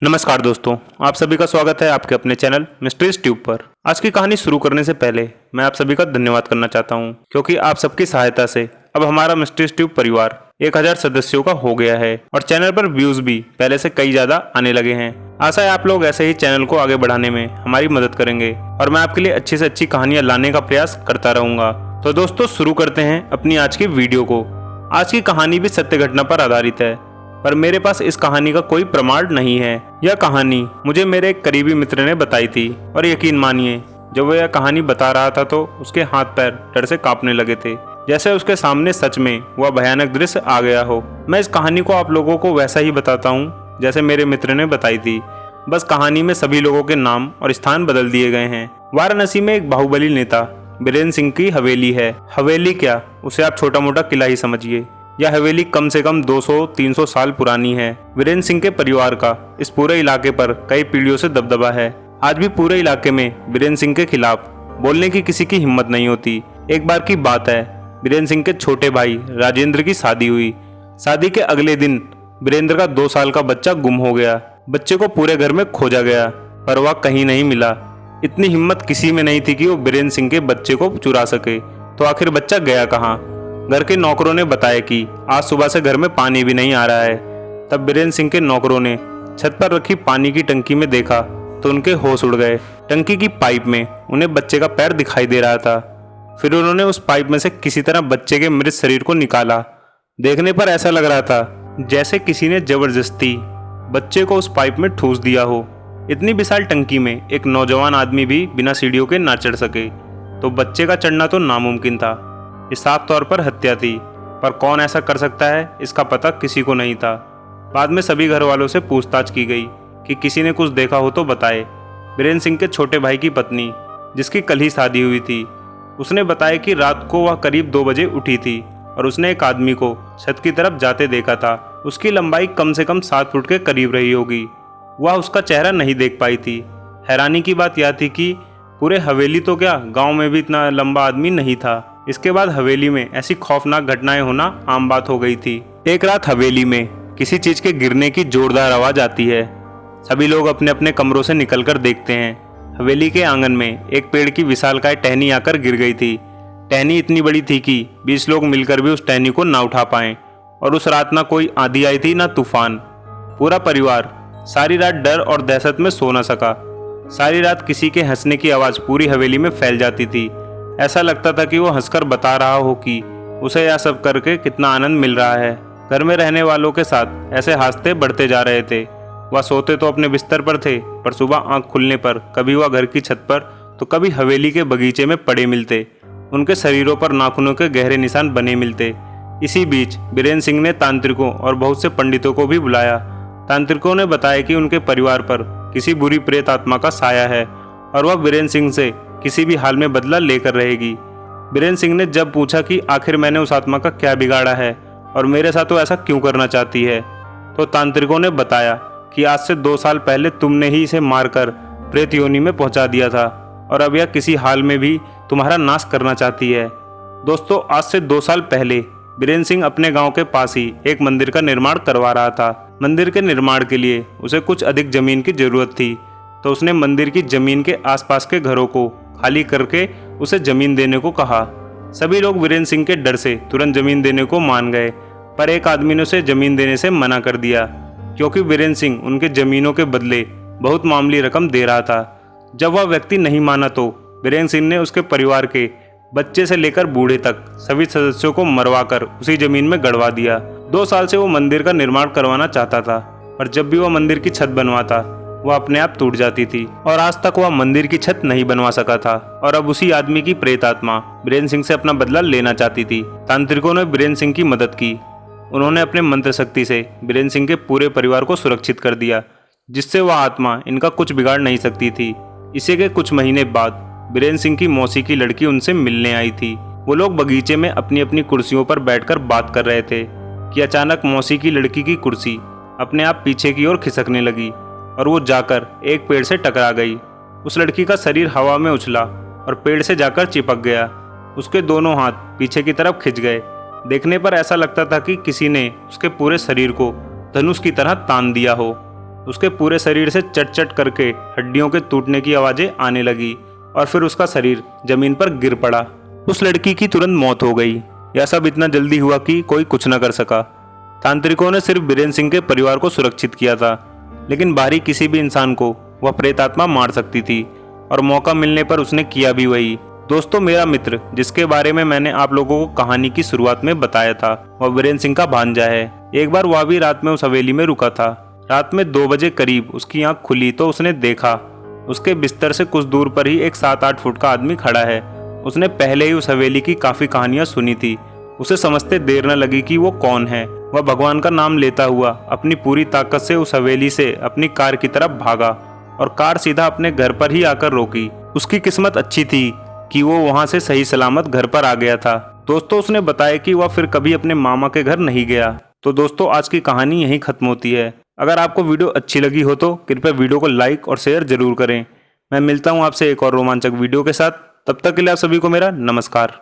नमस्कार दोस्तों, आप सभी का स्वागत है आपके अपने चैनल मिस्ट्रीज ट्यूब पर। आज की कहानी शुरू करने से पहले मैं आप सभी का धन्यवाद करना चाहता हूं, क्योंकि आप सबकी सहायता से अब हमारा मिस्ट्रीज ट्यूब परिवार 1000 सदस्यों का हो गया है और चैनल पर व्यूज भी पहले से कई ज्यादा आने लगे हैं। आशा है आप लोग ऐसे ही चैनल को आगे बढ़ाने में हमारी मदद करेंगे और मैं आपके लिए अच्छी से अच्छी कहानियां लाने का प्रयास करता रहूंगा। तो दोस्तों शुरू करते हैं अपनी आज की वीडियो को। आज की कहानी भी सत्य घटना पर आधारित है, पर मेरे पास इस कहानी का कोई प्रमाण नहीं है। यह कहानी मुझे मेरे एक करीबी मित्र ने बताई थी और यकीन मानिए, जब वह यह कहानी बता रहा था तो उसके हाथ पैर डर से कांपने लगे थे, जैसे उसके सामने सच में वह भयानक दृश्य आ गया हो। मैं इस कहानी को आप लोगों को वैसा ही बताता हूँ जैसे मेरे मित्र ने बताई थी, बस कहानी में सभी लोगों के नाम और स्थान बदल दिए गए हैं। वाराणसी में एक बाहुबली नेता बीरेंद्र सिंह की हवेली है। हवेली क्या, उसे आप छोटा मोटा किला ही समझिए। यह हवेली कम से कम 200-300 साल पुरानी है। वीरेंद्र सिंह के परिवार का इस पूरे इलाके पर कई पीढ़ियों से दबदबा है। आज भी पूरे इलाके में वीरेंद्र सिंह के खिलाफ बोलने की किसी की हिम्मत नहीं होती। एक बार की बात है, वीरेंद्र सिंह के छोटे भाई राजेंद्र की शादी हुई। शादी के अगले दिन वीरेंद्र का 2 साल का बच्चा गुम हो गया। बच्चे को पूरे घर में खोजा गया, पर वह कहीं नहीं मिला। इतनी हिम्मत किसी में नहीं थी कि वो वीरेंद्र सिंह के बच्चे को चुरा सके। तो आखिर बच्चा गया कहाँ? घर के नौकरों ने बताया कि आज सुबह से घर में पानी भी नहीं आ रहा है। तब बीरेंद्र सिंह के नौकरों ने छत पर रखी पानी की टंकी में देखा तो उनके होश उड़ गए। टंकी की पाइप में उन्हें बच्चे का पैर दिखाई दे रहा था। फिर उन्होंने उस पाइप में से किसी तरह बच्चे के मृत शरीर को निकाला। देखने पर ऐसा लग रहा था जैसे किसी ने जबरदस्ती बच्चे को उस पाइप में ठूस दिया हो। इतनी विशाल टंकी में एक नौजवान आदमी भी बिना सीढ़ियों के ना चढ़ सके, तो बच्चे का चढ़ना तो नामुमकिन था। ये साफ तौर पर हत्या थी, पर कौन ऐसा कर सकता है इसका पता किसी को नहीं था। बाद में सभी घर वालों से पूछताछ की गई कि किसी ने कुछ देखा हो तो बताए। बीरेंद्र सिंह के छोटे भाई की पत्नी, जिसकी कल ही शादी हुई थी, उसने बताया कि रात को वह करीब 2 बजे उठी थी और उसने एक आदमी को छत की तरफ जाते देखा था। उसकी लंबाई कम से कम 7 फुट के करीब रही होगी। वह उसका चेहरा नहीं देख पाई थी। हैरानी की बात यह थी कि पूरे हवेली तो क्या, गाँव में भी इतना लंबा आदमी नहीं था। इसके बाद हवेली में ऐसी खौफनाक घटनाएं होना आम बात हो गई थी। एक रात हवेली में किसी चीज के गिरने की जोरदार आवाज आती है। सभी लोग अपने अपने कमरों से निकलकर देखते हैं। हवेली के आंगन में एक पेड़ की विशालकाय टहनी आकर गिर गई थी। टहनी इतनी बड़ी थी कि 20 लोग मिलकर भी उस टहनी को ना उठा पाए। और उस रात ना कोई आंधी आई थी ना तूफान। पूरा परिवार सारी रात डर और दहशत में सो न सका। सारी रात किसी के हंसने की आवाज पूरी हवेली में फैल जाती थी। ऐसा लगता था कि वो हंसकर बता रहा हो कि उसे यह सब करके कितना आनंद मिल रहा है। घर में रहने वालों के साथ ऐसे हादसे बढ़ते जा रहे थे। वह सोते तो अपने बिस्तर पर थे, पर सुबह आंख खुलने पर कभी वह घर की छत पर तो कभी हवेली के बगीचे में पड़े मिलते। उनके शरीरों पर नाखूनों के गहरे निशान बने मिलते। इसी बीच बीरेंद्र सिंह ने तांत्रिकों और बहुत से पंडितों को भी बुलाया। तांत्रिकों ने बताया कि उनके परिवार पर किसी बुरी प्रेत आत्मा का साया है और वह बीरेंद्र सिंह से किसी भी हाल में बदला लेकर रहेगी। बीरेंद्र सिंह ने जब पूछा कि आखिर मैंने उस आत्मा का क्या बिगाड़ा है और मेरे साथ तो ऐसा क्यों करना चाहती है, तो तांत्रिकों ने बताया कि आज से 2 साल पहले तुमने ही इसे मारकर प्रेत योनि में पहुंचा दिया था और अब यह किसी हाल में भी तुम्हारा नाश करना चाहती है। दोस्तों, आज से 2 साल पहले बीरेंद्र सिंह अपने गाँव के पास ही एक मंदिर का निर्माण करवा रहा था। मंदिर के निर्माण के लिए उसे कुछ अधिक जमीन की जरूरत थी, तो उसने मंदिर की जमीन के आसपास के घरों को खाली करके उसे जमीन देने को कहा। सभी लोग वीरेंद्र सिंह के डर से तुरंत जमीन देने को मान गए, पर एक आदमी ने उसे जमीन देने से मना कर दिया, क्योंकि वीरेंद्र सिंह उनके जमीनों के बदले बहुत मामूली रकम दे रहा था। जब वह व्यक्ति नहीं माना तो वीरेंद्र सिंह ने उसके परिवार के बच्चे से लेकर बूढ़े तक सभी सदस्यों को मरवाकर उसी जमीन में गड़वा दिया। 2 साल से वो मंदिर का निर्माण करवाना चाहता था, पर जब भी वह मंदिर की छत बनवाता वह अपने आप टूट जाती थी और आज तक वह मंदिर की छत नहीं बनवा सका था। और अब उसी आदमी की प्रेत आत्मा बीरेंद्र सिंह से अपना बदला लेना चाहती थी। तांत्रिकों ने बीरेंद्र सिंह की मदद की। उन्होंने अपने मंत्र शक्ति से बीरेंद्र सिंह के पूरे परिवार को सुरक्षित कर दिया, जिससे वह आत्मा इनका कुछ बिगाड़ नहीं सकती थी। इसी के कुछ महीने बाद बीरेंद्र सिंह की मौसी की लड़की उनसे मिलने आई थी। वो लोग बगीचे में अपनी अपनी कुर्सियों पर बैठकर बात कर रहे थे कि अचानक मौसी की लड़की की कुर्सी अपने आप पीछे की ओर खिसकने लगी और वो जाकर एक पेड़ से टकरा गई। उस लड़की का शरीर हवा में उछला और पेड़ से जाकर चिपक गया। उसके दोनों हाथ पीछे की तरफ खिंच गए। देखने पर ऐसा लगता था कि किसी ने उसके पूरे शरीर को धनुष की तरह तान दिया हो। उसके पूरे शरीर से चट चट करके हड्डियों के टूटने की आवाजें आने लगी और फिर उसका शरीर जमीन पर गिर पड़ा। उस लड़की की तुरंत मौत हो गई। यह सब इतना जल्दी हुआ कि कोई कुछ न कर सका। तांत्रिकों ने सिर्फ बीरेन सिंह के परिवार को सुरक्षित किया था, लेकिन बाहरी किसी भी इंसान को वह प्रेतात्मा मार सकती थी और मौका मिलने पर उसने किया भी वही। दोस्तों, मेरा मित्र जिसके बारे में मैंने आप लोगों को कहानी की शुरुआत में बताया था, वह बीरेन सिंह का भांजा है। एक बार वह भी रात में उस हवेली में रुका था। रात में 2 बजे करीब उसकी आंख खुली तो उसने देखा उसके बिस्तर से कुछ दूर पर ही एक 7-8 फुट का आदमी खड़ा है। उसने पहले ही उस हवेली की काफी कहानियां सुनी थी। उसे समझते देर न लगी कि वो कौन है। वह भगवान का नाम लेता हुआ अपनी पूरी ताकत से उस हवेली से अपनी कार की तरफ भागा और कार सीधा अपने घर पर ही आकर रोकी। उसकी किस्मत अच्छी थी कि वो वहां से सही सलामत घर पर आ गया था। दोस्तों, उसने बताया कि वह फिर कभी अपने मामा के घर नहीं गया। तो दोस्तों, आज की कहानी यहीं खत्म होती है। अगर आपको वीडियो अच्छी लगी हो तो कृपया वीडियो को लाइक और शेयर जरूर करें। मैं मिलता हूं आपसे एक और रोमांचक वीडियो के साथ। तब तक के लिए आप सभी को मेरा नमस्कार।